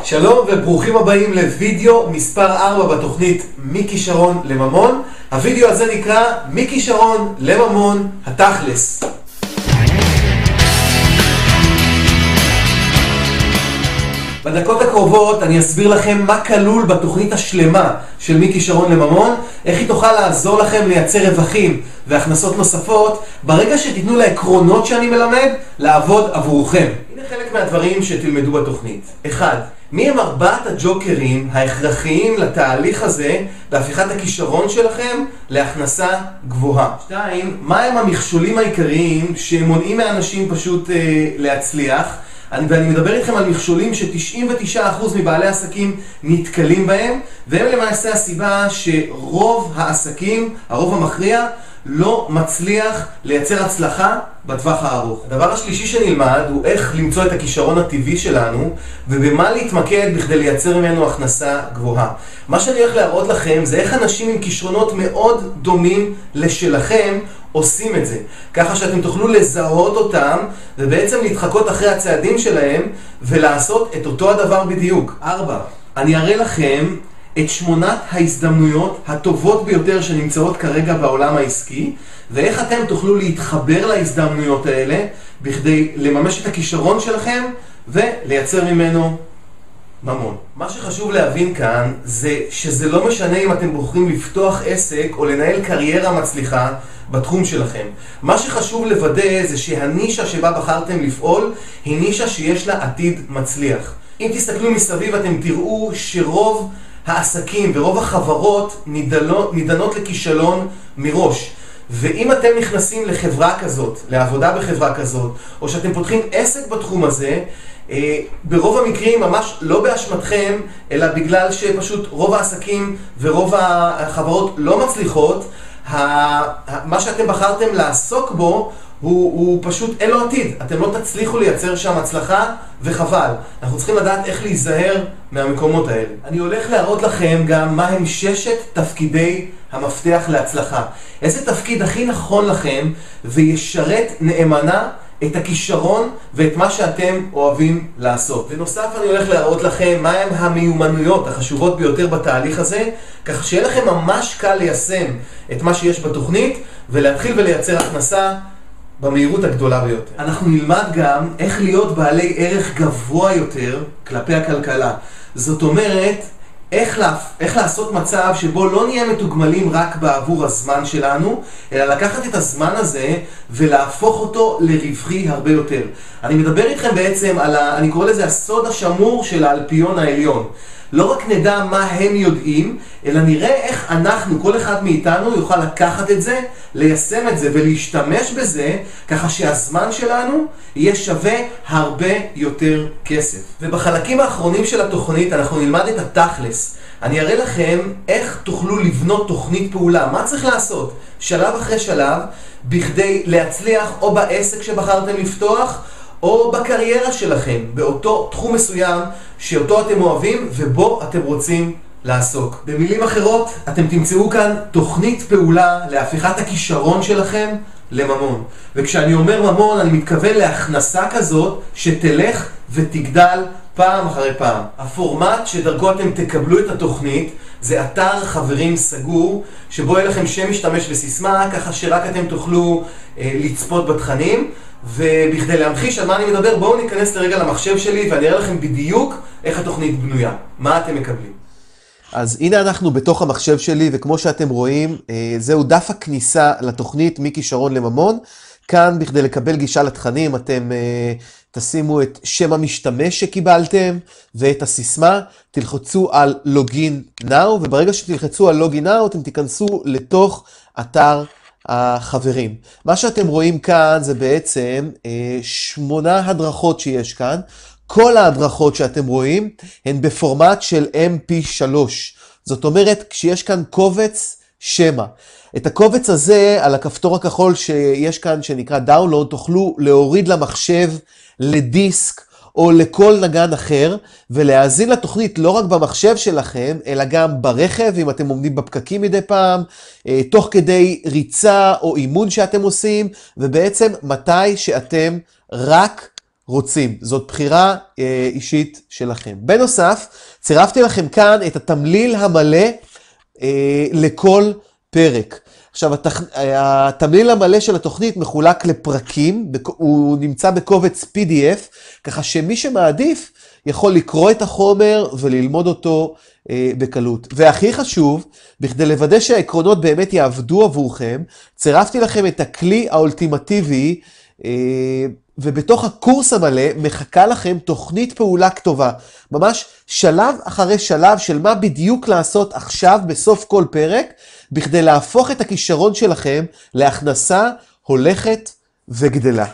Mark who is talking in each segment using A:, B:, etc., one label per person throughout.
A: שלום וברוכים הבאים לוידאו מספר 4 בתוכנית מכישרון לממון. הוידאו הזה נקרא מכישרון לממון התכלס. בדקות הקרובות אני אסביר לכם מה כלול בתוכנית השלמה של מכישרון לממון, איך היא תוכל לעזור לכם לייצר רווחים והכנסות נוספות ברגע שתיתנו לעקרונות שאני מלמד לעבוד עבורכם. הנה חלק מהדברים שתלמדו בתוכנית. 1. מי הם 4 הג'וקרים ההכרחיים לתהליך הזה בהפיכת הכישרון שלכם להכנסה גבוהה? 2. מה הם המכשולים העיקריים שמונעים מאנשים פשוט להצליח? ואני מדבר איתכם על מכשולים ש99% מבעלי עסקים נתקלים בהם, והם למעשה הסיבה שרוב העסקים, הרוב המכריע, לא מצליח לייצר הצלחה בטווח הארוך. הדבר השלישי שנלמד הוא איך למצוא את הכישרון הטבעי שלנו ובמה להתמקד בכדי לייצר ממנו הכנסה גבוהה. מה שאני הולך להראות לכם זה איך אנשים עם כישרונות מאוד דומים לשלכם עושים את זה, ככה שאתם תוכלו לזהות אותם ובעצם להתחקות אחרי הצעדים שלהם ולעשות את אותו הדבר בדיוק. 4. אני אראה לכם את 8 ההזדמנויות הטובות ביותר שנמצאות כרגע בעולם העסקי, ואיך אתם תוכלו להתחבר להזדמנויות האלה בכדי לממש את הכישרון שלכם ולייצר ממנו ממון. מה שחשוב להבין כאן זה שזה לא משנה אם אתם בוחרים לפתוח עסק או לנהל קריירה מצליחה בתחום שלכם. מה שחשוב לוודא זה שהנישה שבה בחרתם לפעול היא נישה שיש לה עתיד מצליח. אם תסתכלו מסביב אתם תראו שרוב העסקים ורוב החברות נידנות לכישלון מראש. ואם אתם נכנסים לחברה כזאת, לעבודה בחברה כזאת, או שאתם פותחים עסק בתחום הזה, ברוב המקרים ממש לא באשמתכם, אלא בגלל שפשוט רוב העסקים ורוב החברות לא מצליחות, מה שאתם בחרתם לעסוק בו הוא פשוט אין לו עתיד. אתם לא תצליחו לייצר שם הצלחה וחבל. אנחנו צריכים לדעת איך להיזהר מהמקומות האלה. אני הולך להראות לכם גם מה הם 6 תפקידי המפתח להצלחה. איזה תפקיד הכי נכון לכם וישרת נאמנה את הכישרון ואת מה שאתם אוהבים לעשות. בנוסף אני הולך להראות לכם מה הם המיומנויות החשובות ביותר בתהליך הזה, כך שיהיה לכם ממש קל ליישם את מה שיש בתוכנית ולהתחיל ולייצר הכנסה במהירות הגדולה ביותר. אנחנו נלמד גם איך להיות בעלי ערך גבוה יותר כלפי הכלכלה. זאת אומרת, איך לעשות מצב שבו לא נהיה מתוגמלים רק בעבור הזמן שלנו, אלא לקחת את הזמן הזה ולהפוך אותו לרווחי הרבה יותר. אני מדבר איתכם בעצם אני קורא לזה הסוד השמור של האלפיון העליון. לא רק נדע מה הם יודעים, אלא נראה איך אנחנו, כל אחד מאיתנו, יוכל לקחת את זה, ליישם את זה ולהשתמש בזה, ככה שהזמן שלנו יהיה שווה הרבה יותר כסף. ובחלקים האחרונים של התוכנית אנחנו נלמד את התכלס. אני אראה לכם איך תוכלו לבנות תוכנית פעולה, מה צריך לעשות, שלב אחרי שלב, בכדי להצליח או בעסק שבחרתם לפתוח, או בקריירה שלכם, באותו תחום מסוים שאותו אתם אוהבים ובו אתם רוצים לעסוק. במילים אחרות, אתם תמצאו כאן תוכנית פעולה להפיכת הכישרון שלכם לממון. וכשאני אומר ממון, אני מתכוון להכנסה כזאת שתלך ותגדל פעם אחרי פעם. הפורמט שדרכו אתם תקבלו את התוכנית זה אתר חברים סגור, שבו יהיה לכם שם משתמש וסיסמה, ככה שרק אתם תוכלו לצפות בתכנים. ובכדי להמחיש על מה אני מדבר, בואו ניכנס לרגע למחשב שלי ואני אראה לכם בדיוק איך התוכנית בנויה. מה אתם מקבלים?
B: אז הנה אנחנו בתוך המחשב שלי, וכמו שאתם רואים, זהו דף הכניסה לתוכנית מכישרון לממון. כאן בכדי לקבל גישה לתכנים אתם תשימו את שם המשתמש שקיבלתם ואת הסיסמה, תלחצו על Login Now, וברגע שתלחצו על Login Now אתם תיכנסו לתוך אתר החברים. מה שאתם רואים כאן זה בעצם 8 הדרכות שיש כאן. כל ההדרכות שאתם רואים הן בפורמט של MP3. זאת אומרת, כשיש כאן קובץ שמה. את הקובץ הזה על הכפתור הכחול שיש כאן שנקרא Download תוכלו להוריד למחשב, לדיסק או לכל נגן אחר, ולהאזין לתוכנית לא רק במחשב שלכם, אלא גם ברכב, אם אתם עומדים בפקקים מדי פעם, תוך כדי ריצה או אימון שאתם עושים, ובעצם מתי שאתם רק רוצים. זאת בחירה אישית שלכם. בנוסף, צירפתי לכם כאן את התמליל המלא לכל פרק. עכשיו, התמליל המלא של התוכנית מחולק לפרקים, הוא נמצא בקובץ PDF, ככה שמי שמעדיף יכול לקרוא את החומר וללמוד אותו בקלות. והכי חשוב, בכדי לוודא שהעקרונות באמת יעבדו עבורכם, צירפתי לכם את הכלי האולטימטיבי, ובתוך הקורס המלא מחכה לכם תוכנית פעולה כתובה. ממש שלב אחרי שלב של מה בדיוק לעשות עכשיו בסוף כל פרק, בכדי להפוך את הכישרון שלכם להכנסה הולכת וגדלה.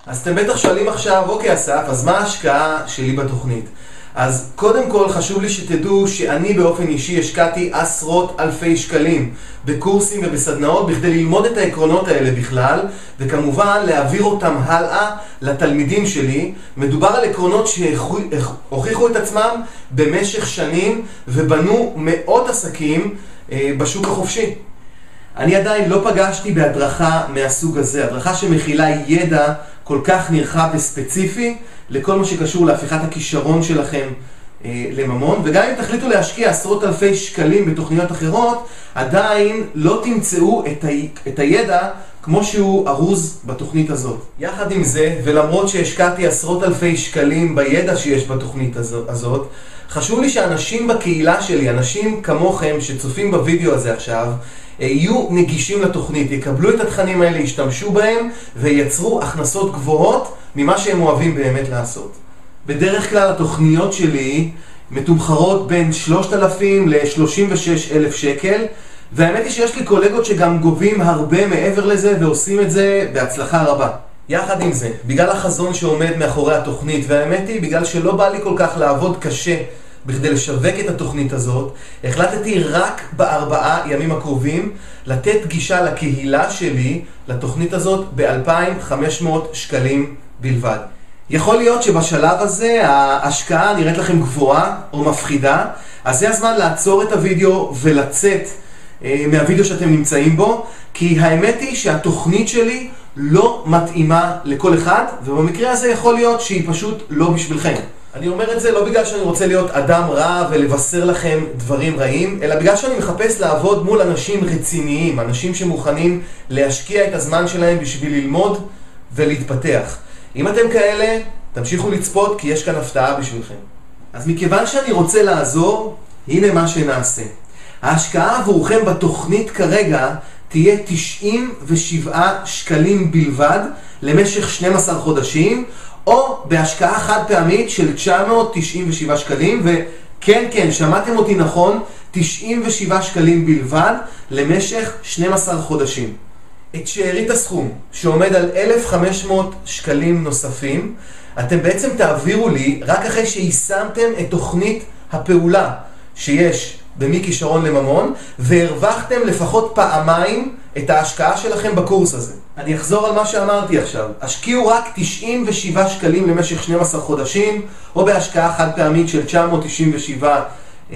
A: אז אתם בטח שואלים עכשיו, אוקיי אסף, אז מה ההשקעה שלי בתוכנית? אז קודם כל חשוב לי שתדעו שאני באופן אישי השקעתי עשרות אלפי שקלים בקורסים ובסדנאות בכדי ללמוד את העקרונות האלה בכלל, וכמובן להעביר אותם הלאה לתלמידים שלי. מדובר על עקרונות שהוכיחו את עצמם במשך שנים ובנו מאות עסקים בשוק החופשי. אני עדיין לא פגשתי בהדרכה מהסוג הזה, הדרכה שמכילה ידע כל כך נרחב וספציפי לכל מה שקשור להפיכת הכישרון שלכם לממון, וגם אם תחליטו להשקיע עשרות אלפי שקלים בתוכניות אחרות, עדיין לא תמצאו את הידע כמו שהוא ארוז בתוכנית הזאת. יחד עם זה, ולמרות שהשקעתי עשרות אלפי שקלים בידע שיש בתוכנית הזאת, חשוב לי שאנשים בקהילה שלי, אנשים כמוכם שצופים בווידאו הזה עכשיו, יהיו נגישים לתוכנית, יקבלו את התכנים האלה, ישתמשו בהם וייצרו הכנסות גבוהות ממה שהם אוהבים באמת לעשות. בדרך כלל התוכניות שלי מתומחרות בין 3,000 ל-36,000 שקל, והאמת היא שיש לי קולגות שגם גובים הרבה מעבר לזה ועושים את זה בהצלחה רבה. יחד עם זה, בגלל החזון שעומד מאחורי התוכנית, והאמת היא בגלל שלא בא לי כל כך לעבוד קשה בכדי לשווק את התוכנית הזאת, החלטתי רק ב4 ימים הקרובים לתת גישה לקהילה שלי לתוכנית הזאת ב-2,500 שקלים בלבד. יכול להיות שבשלב הזה ההשקעה נראית לכם גבוהה או מפחידה, אז זה הזמן לעצור את הוידאו ולצאת מהוידאו שאתם נמצאים בו, כי האמת היא שהתוכנית שלי לא מתאימה לכל אחד, ובמקרה הזה יכול להיות שהיא פשוט לא בשבילכם. אני אומר את זה לא בגלל שאני רוצה להיות אדם רע ולבשר לכם דברים רעים, אלא בגלל שאני מחפש לעבוד מול אנשים רציניים, אנשים שמוכנים להשקיע את הזמן שלהם בשביל ללמוד ולהתפתח. אם אתם כאלה, תמשיכו לצפות כי יש כאן הפתעה בשבילכם. אז מכיוון שאני רוצה לעזור, הנה מה שנעשה. ההשקעה עבורכם בתוכנית כרגע תהיה 97 שקלים בלבד למשך 12 חודשים, או בהשקעה חד פעמית של 997 שקלים, וכן, שמעתם אותי נכון, 97 שקלים בלבד למשך 12 חודשים. את שארית הסכום, שעומד על 1,500 שקלים נוספים, אתם בעצם תעבירו לי רק אחרי שיישמתם את תוכנית הפעולה שיש מכישרון לממון, והרווחתם לפחות פעמיים את ההשקעה שלכם בקורס הזה. אני אחזור על מה שאמרתי עכשיו. השקיעו רק 97 שקלים למשך 12 חודשים, או בהשקעה חד פעמית של 997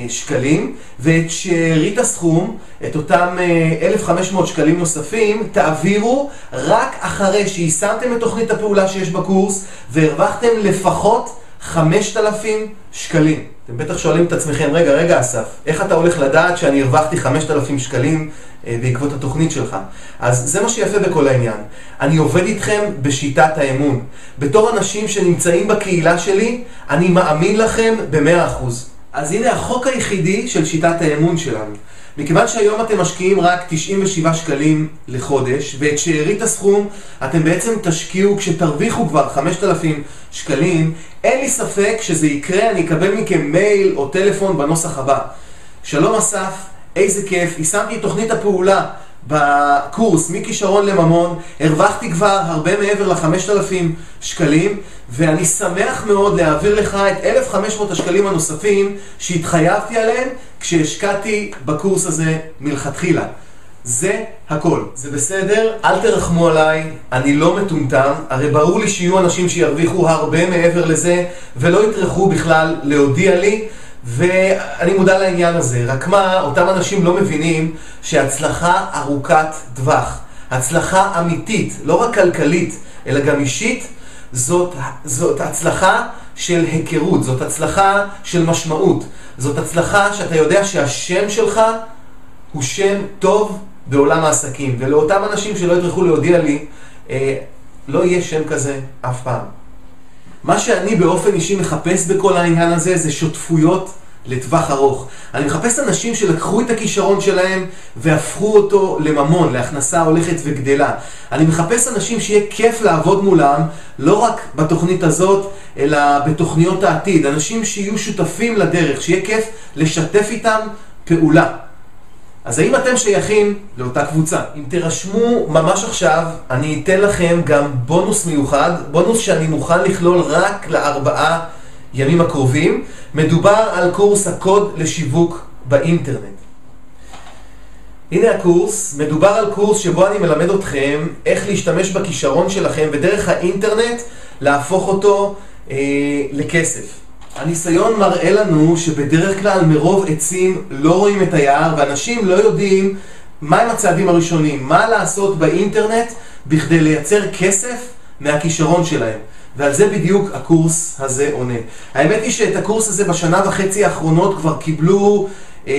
A: שקלים, ואת שארית הסכום, את אותם 1,500 שקלים נוספים, תעבירו רק אחרי שיישמתם את תוכנית הפעולה שיש בקורס, והרווחתם לפחות 5,000 שקלים. אתם בטח שואלים את עצמכם, רגע אסף, איך אתה הולך לדעת שאני הרווחתי 5,000 שקלים בעקבות התוכנית שלך? אז זה מה שיפה בכל העניין. אני עובד איתכם בשיטת האמון. בתור אנשים שנמצאים בקהילה שלי, אני מאמין לכם ב100%. אז הנה החוק היחידי של שיטת האמון שלנו. מכיוון שהיום אתם משקיעים רק 97 שקלים לחודש, ואת שארית הסכום אתם בעצם תשקיעו כשתרוויחו כבר 5,000 שקלים, אין לי ספק שזה יקרה, אני אקבל מכם מייל או טלפון בנוסח הבא. שלום אסף, איזה כיף, יישמתי את תוכנית הפעולה בקורס מכישרון לממון, הרווחתי כבר הרבה מעבר ל5,000 שקלים, ואני שמח מאוד להעביר לך את 1,500 השקלים הנוספים שהתחייבתי עליהם כשהשקעתי בקורס הזה מלכתחילה. זה הכל. זה בסדר, אל תרחמו עליי, אני לא מטומטם, הרי ברור לי שיהיו אנשים שירוויחו הרבה מעבר לזה ולא יטרחו בכלל להודיע לי, ואני מודע לעניין הזה. רק מה, אותם אנשים לא מבינים שהצלחה ארוכת טווח, הצלחה אמיתית, לא רק כלכלית, אלא גם אישית, זאת הצלחה של היכרות, זאת הצלחה של משמעות, זאת הצלחה שאתה יודע שהשם שלך הוא שם טוב בעולם העסקים, ולאותם אנשים שלא יטרחו להודיע לי, לא יהיה שם כזה אף פעם. מה שאני באופן אישי מחפש בכל העניין הזה זה שותפויות לטווח ארוך. אני מחפש אנשים שלקחו את הכישרון שלהם והפכו אותו לממון, להכנסה הולכת וגדלה. אני מחפש אנשים שיהיה כיף לעבוד מולם, לא רק בתוכנית הזאת, אלא בתוכניות העתיד. אנשים שיהיו שותפים לדרך, שיהיה כיף לשתף איתם פעולה. אז האם אתם שייכים לאותה קבוצה? אם תירשמו ממש עכשיו, אני אתן לכם גם בונוס מיוחד, בונוס שאני מוכן לכלול רק ל4 ימים הקרובים. מדובר על קורס הקוד לשיווק באינטרנט. הנה הקורס, מדובר על קורס שבו אני מלמד אתכם איך להשתמש בכישרון שלכם ודרך האינטרנט להפוך אותו לכסף. הניסיון מראה לנו שבדרך כלל מרוב עצים לא רואים את היער, ואנשים לא יודעים מהם הצעדים הראשונים, מה לעשות באינטרנט בכדי לייצר כסף מהכישרון שלהם. ועל זה בדיוק הקורס הזה עונה. האמת היא שאת הקורס הזה בשנה וחצי האחרונות כבר קיבלו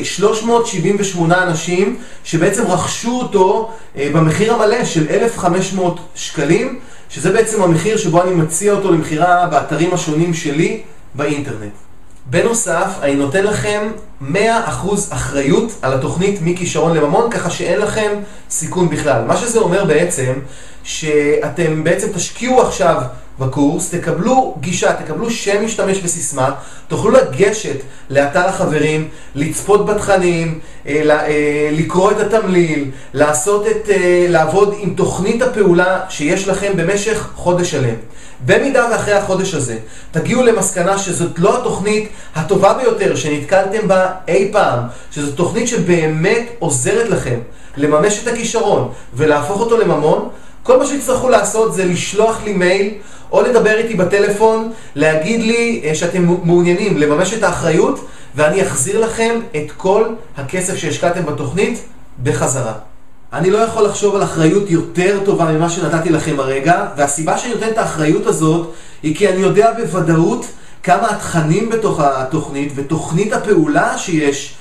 A: 378 אנשים שבעצם רכשו אותו במחיר המלא של 1,500 שקלים, שזה בעצם המחיר שבו אני מציע אותו למחירה באתרים השונים שלי באינטרנט. בנוסף, אני נותן לכם 100% אחריות על התוכנית מכישרון לממון, ככה שאין לכם סיכון בכלל. מה שזה אומר בעצם, שאתם בעצם תשקיעו עכשיו בקורס, תקבלו גישה, תקבלו שם משתמש וסיסמה, תוכלו לגשת לאתר החברים, לצפות בתכנים, לקרוא את התמליל, לעבוד עם תוכנית הפעולה שיש לכם במשך חודש שלם. במידה ואחרי החודש הזה תגיעו למסקנה שזאת לא התוכנית הטובה ביותר שנתקלתם בה אי פעם, שזאת תוכנית שבאמת עוזרת לכם לממש את הכישרון ולהפוך אותו לממון, כל מה שתצטרכו לעשות זה לשלוח לי מייל או לדבר איתי בטלפון, להגיד לי שאתם מעוניינים לממש את האחריות, ואני אחזיר לכם את כל הכסף שהשקעתם בתוכנית בחזרה. אני לא יכול לחשוב על אחריות יותר טובה ממה שנתתי לכם הרגע, והסיבה שאני נותן את האחריות הזאת היא כי אני יודע בוודאות כמה התכנים בתוך התוכנית ותוכנית הפעולה שיש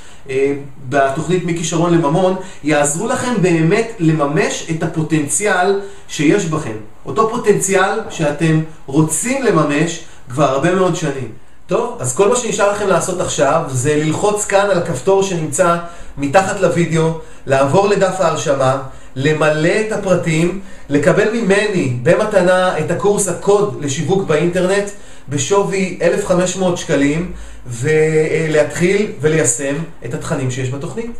A: בתוכנית מכישרון לממון יעזרו לכם באמת לממש את הפוטנציאל שיש בכם. אותו פוטנציאל שאתם רוצים לממש כבר הרבה מאוד שנים. טוב, אז כל מה שנשאר לכם לעשות עכשיו זה ללחוץ כאן על הכפתור שנמצא מתחת לוידאו, לעבור לדף ההרשמה, למלא את הפרטים, לקבל ממני במתנה את הקורס הקוד לשיווק באינטרנט בשווי 1,500 שקלים, ולהתחיל וליישם את התכנים שיש בתוכנית.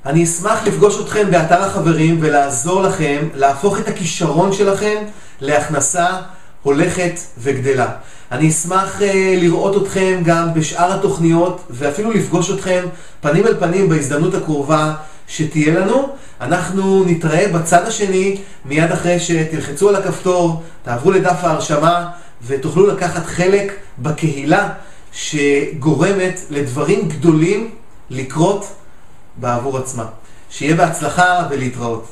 A: אני אשמח לפגוש אתכם באתר החברים ולעזור לכם להפוך את הכישרון שלכם להכנסה הולכת וגדלה. אני אשמח לראות אתכם גם בשאר התוכניות ואפילו לפגוש אתכם פנים אל פנים בהזדמנות הקרובה שתהיה לנו. אנחנו נתראה בצד השני מיד אחרי שתלחצו על הכפתור, תעברו לדף ההרשמה ותוכלו לקחת חלק בקהילה שגורמת לדברים גדולים לקרות בעבור עצמה. שיהיה בהצלחה ולהתראות.